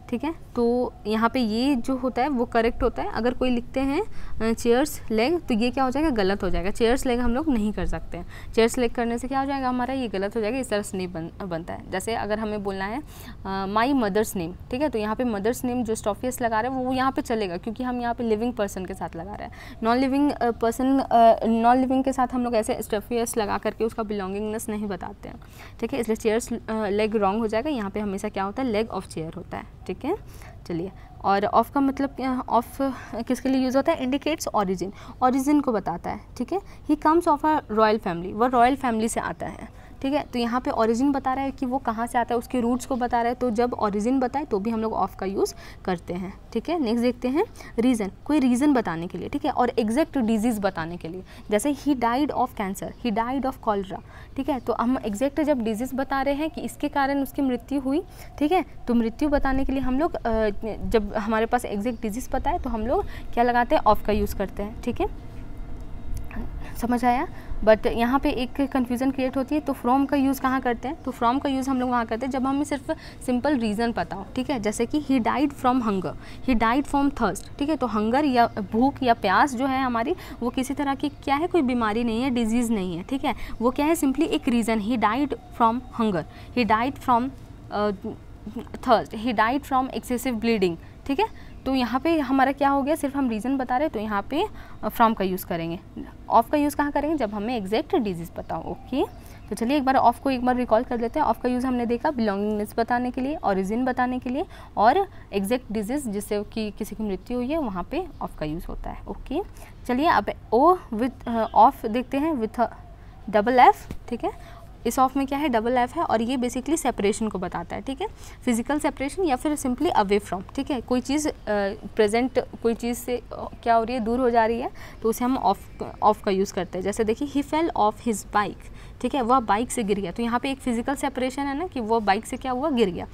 Speaker 1: ठीक है। तो यहाँ पे ये जो होता है वो करेक्ट होता है। अगर कोई लिखते हैं चेयर्स लेग तो ये क्या हो जाएगा, गलत हो जाएगा। चेयर्स लेग हम लोग नहीं कर सकते हैं। चेयर्स लेग करने से क्या हो जाएगा हमारा, ये गलत हो जाएगा, इस तरह से नहीं बनता है। जैसे अगर हमें बोलना है माई मदर्स नेम, ठीक है, तो यहाँ पे मदर्स नेम जो स्टॉफियस लगा रहे हैं वो यहाँ पे चलेगा, क्योंकि हम यहाँ पे लिविंग पर्सन के साथ लगा रहे हैं। नॉन लिविंग के साथ हम लोग ऐसे स्टॉफियस लगा करके उसका बिलोंगिंगनेस नहीं बताते हैं, ठीक है। इसलिए चेयर्स लेग रॉन्ग हो जाएगा। यहाँ पे हमेशा क्या होता है, लेग ऑफ चेयर होता है, ठीक है। चलिए, और ऑफ का मतलब क्या, ऑफ किसके लिए यूज़ होता है, इंडिकेट्स ओरिजिन को बताता है, ठीक है। He comes of a royal family, वह रॉयल फैमिली से आता है, ठीक है। तो यहाँ पे ओरिजिन बता रहा है कि वो कहाँ से आता है, उसके रूट्स को बता रहा है। तो जब ओरिजिन बताए तो भी हम लोग ऑफ का यूज़ करते हैं, ठीक है। नेक्स्ट देखते हैं रीज़न, कोई रीज़न बताने के लिए, ठीक है, और एग्जैक्ट डिजीज़ बताने के लिए। जैसे he died of cancer, he died of cholera, ठीक है। तो हम एग्जैक्ट जब डिजीज़ बता रहे हैं कि इसके कारण उसकी मृत्यु हुई, ठीक है, तो मृत्यु बताने के लिए हम लोग जब हमारे पास एग्जैक्ट डिजीज़ पता है तो हम लोग क्या लगाते हैं, ऑफ का यूज़ करते हैं, ठीक है। समझ आया। बट यहाँ पे एक कन्फ्यूज़न क्रिएट होती है। तो फ्रॉम का यूज़ कहाँ करते हैं, तो फ्रॉम का यूज़ हम लोग वहाँ करते हैं जब हमें सिर्फ सिंपल रीज़न पता हो, ठीक है। जैसे कि he died from hunger, he died from thirst, ठीक है। तो हंगर या भूख या प्यास जो है हमारी, वो किसी तरह की क्या है, कोई बीमारी नहीं है, डिजीज़ नहीं है, ठीक है। वो क्या है, सिंपली एक reason, he died from hunger, he died from thirst, he died from excessive bleeding, ठीक है। तो यहाँ पे हमारा क्या हो गया, सिर्फ हम रीज़न बता रहे हैं, तो यहाँ पे फ्रॉम का यूज़ करेंगे। ऑफ का यूज़ कहाँ करेंगे, जब हमें एग्जैक्ट डिजीज़ पता हो, ओके। तो चलिए एक बार ऑफ को एक बार रिकॉल कर लेते हैं। ऑफ का यूज़ हमने देखा बिलोंगिंगनेस बताने के लिए, ओरिजिन बताने के लिए, और एग्जैक्ट डिजीज़ जिससे कि किसी की मृत्यु हुई है वहाँ पे ऑफ का यूज़ होता है, ओके। चलिए अब ओ विथ ऑफ देखते हैं विथ डबल एफ, ठीक है। इस ऑफ में क्या है, डबल एफ है, और ये बेसिकली सेपरेशन को बताता है, ठीक है। फिजिकल सेपरेशन या फिर सिंपली अवे फ्रॉम, ठीक है। कोई चीज़ प्रेजेंट कोई चीज़ से क्या हो रही है, दूर हो जा रही है, तो उसे हम ऑफ का यूज़ करते हैं। जैसे देखिए ही फेल ऑफ हिज बाइक, ठीक है, वह बाइक से गिर गया। तो यहाँ पे एक फिजिकल सेपरेशन है ना, कि वह बाइक से क्या हुआ, गिर गया।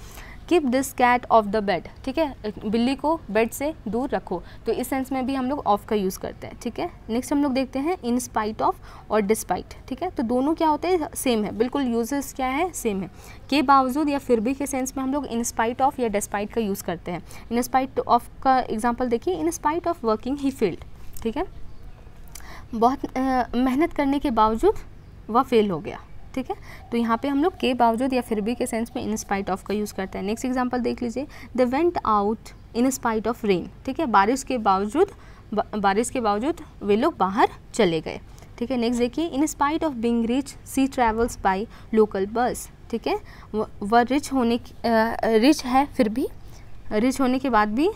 Speaker 1: Keep this cat off the bed, ठीक है, बिल्ली को बेड से दूर रखो। तो इस सेंस में भी हम लोग ऑफ का यूज़ करते हैं, ठीक है। नेक्स्ट हम लोग देखते हैं इन स्पाइट ऑफ और डिस्पाइट, ठीक है। तो दोनों क्या होते हैं, सेम है, बिल्कुल यूजेस क्या है, सेम है। के बावजूद या फिर भी के सेंस में हम लोग इन स्पाइट ऑफ या डिस्पाइट का यूज़ करते हैं। इन स्पाइट ऑफ का एग्जाम्पल देखिए, in spite of working he failed, ठीक है, बहुत मेहनत करने के बावजूद वह फेल हो गया, ठीक है। तो यहाँ पे हम लोग के बावजूद या फिर भी के सेंस में इन स्पाइट ऑफ का यूज़ करते हैं। नेक्स्ट एग्जांपल देख लीजिए, they went out in spite of rain, ठीक है, बारिश के बावजूद वे लोग बाहर चले गए, ठीक है। नेक्स्ट देखिए, in spite of being rich she travels by local bus, ठीक है, वह रिच है, फिर भी रिच होने के बाद भी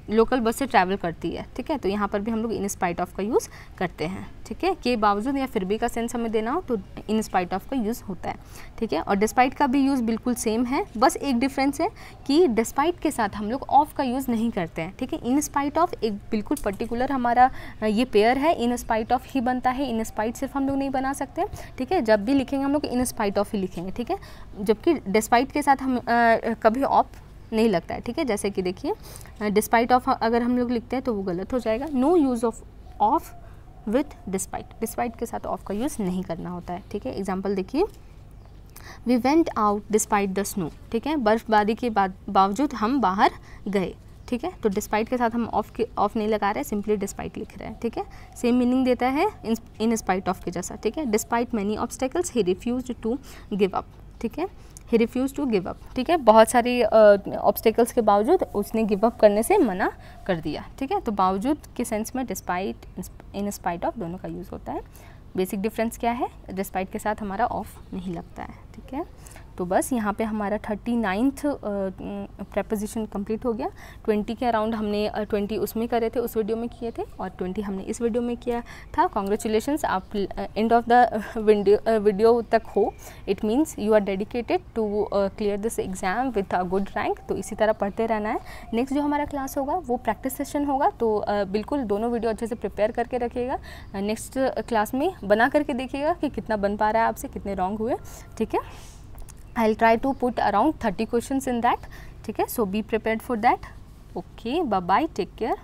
Speaker 1: लोकल बस से ट्रैवल करती है, ठीक है। तो यहाँ पर भी हम लोग इन स्पाइट ऑफ का यूज़ करते हैं, ठीक है। के बावजूद या फिर भी का सेंस हमें देना हो तो इन स्पाइट ऑफ का यूज़ होता है, ठीक है। और डिस्पाइट का भी यूज़ बिल्कुल सेम है, बस एक डिफरेंस है कि डिस्पाइट के साथ हम लोग ऑफ का यूज़ नहीं करते हैं, ठीक है। इन स्पाइट ऑफ एक बिल्कुल पर्टिकुलर हमारा ये पेयर है, इन स्पाइट ऑफ ही बनता है, इन स्पाइट सिर्फ हम लोग नहीं बना सकते, ठीक है। जब भी लिखेंगे हम लोग इन स्पाइट ऑफ ही लिखेंगे, ठीक है। जबकि डिस्पाइट के साथ हम कभी ऑफ नहीं लगता है, ठीक है। जैसे कि देखिए डिस्पाइट ऑफ अगर हम लोग लिखते हैं तो वो गलत हो जाएगा। No use of with despite के साथ ऑफ का यूज़ नहीं करना होता है, ठीक है। एग्जांपल देखिए, we went out despite the snow, ठीक है, बर्फबारी के बावजूद हम बाहर गए, ठीक है। तो डिस्पाइट के साथ हम ऑफ नहीं लगा रहे, सिंपली डिस्पाइट लिख रहे हैं, ठीक है। सेम मीनिंग देता है इन स्पाइट ऑफ के जैसा, ठीक है। Despite many obstacles he refused to give up, ठीक है, he refuse to give up, ठीक है। बहुत सारी ऑब्स्टेकल्स के बावजूद उसने गिव अप करने से मना कर दिया, ठीक है। तो बावजूद के सेंस में डिस्पाइट इन स्पाइट ऑफ दोनों का यूज़ होता है। बेसिक डिफरेंस क्या है, डिस्पाइट के साथ हमारा ऑफ नहीं लगता है, ठीक है। तो बस यहाँ पे हमारा 39th प्रेपोजिशन कंप्लीट हो गया। 20 के अराउंड हमने 20 उसमें करे थे, उस वीडियो में किए थे, और 20 हमने इस वीडियो में किया था। कॉन्ग्रेचुलेशंस, आप एंड ऑफ द वीडियो तक हो, it means you are dedicated to clear this exam with a good rank. तो इसी तरह पढ़ते रहना है। नेक्स्ट जो हमारा क्लास होगा वो प्रैक्टिस सेशन होगा, तो बिल्कुल दोनों वीडियो अच्छे से प्रिपेयर करके रखिएगा। नेक्स्ट क्लास में बना करके देखिएगा कि कितना बन पा रहा है आपसे, कितने रॉन्ग हुए, ठीक है। I'll try to put around 30 questions in that, ठीक है। So be prepared for that. Okay, bye bye, take care.